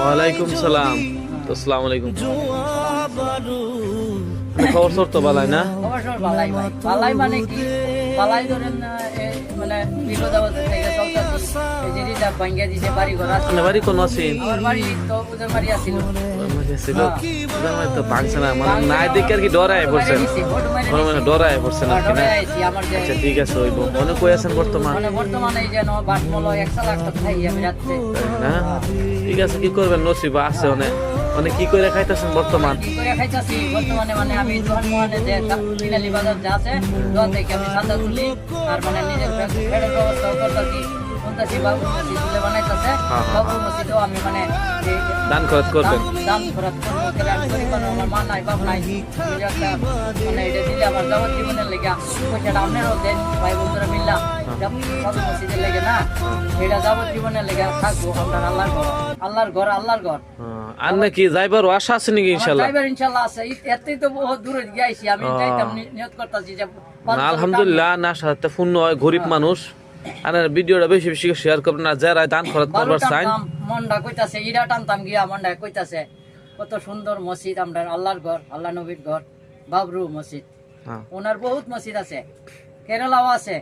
ওয়ালাইকুম সালাম। তো আসসালামু আলাইকুম। খবর সর তো বালাই না? অবসর বালাই ভাই, বালাই মানে কি, বালাই ধরেন মানে বিগত বছর থেকে চলতেছি। এই যে রিজার্ভ ভাঙ্গিয়া দিছে, বাড়ি ঘর আছে। আপনার বাড়ি কোন আছেন? আমার বাড়ি তো ওদের বাড়ি আছিল। তো ভাঙছে না মানে নাই দেখে আর কি ডরায় পড়ছেন? মানে ডরায় পড়ছেন আর কি না? আচ্ছা ঠিক আছে, হইব। মনে কই আছেন বর্তমান? বর্তমানে এই যেন বাটমলো 1 লাখ টাকা খাই আমি রাত্রে। না ঠিক আছে, কি করবেন, নসিব আছে অনেক। মানে কি করে খাইতেছেন বর্তমান? কি করে খাইতাছি বর্তমানে, মানে আমি দোকান মোহানে যে কিনালি বাজার যা আছে দোকান থেকে আমি চাঁদা তুলি, আর মানে নিজের পেটের ব্যবস্থা করতেছি। শুনতেছি বাবু মসজিদ তুলে বানাইতেছে, বাবু মসজিদেও আমি মানে দান খরচ করবেন? দান খরচ করবো। আমি গরিব মানুষ, আমার মা নাই বাপ নাই, মানে এটা দিলে আমার যাবজ্জীবনের লেগে পয়সাটা আপনারও দেন ভাই বন্ধুরা মিললাম, বাবু মসজিদের লেগে না, এটা যাবজ্জীবনের লেগে থাকবো। আপনার আল্লাহর ঘর, আল্লাহর ঘর, আল্লাহর ঘর। আর নাকি যাইবার আশা আছে নাকি? ইনশাল্লাহ ইনশাল্লাহ আছে। এতেই তো বহুত দূরে গিয়েছি আমি, যাইতাম নিয়ত করতেছি যে আলহামদুলিল্লাহ। না সাথে পূর্ণ হয়, গরিব মানুষ। আর ভিডিওটা বেশি বেশি শেয়ার করবেন না, যারা দান খরচ করবার চান। মনটা কইতাছে ইরা টানতাম গিয়া, মনটা কইতাছে কত সুন্দর মসজিদ, আমরা আল্লাহর ঘর, আল্লাহ নবীর ঘর, বাবরু মসজিদ। ওনার বহুত মসজিদ আছে, কেরালাও আছে।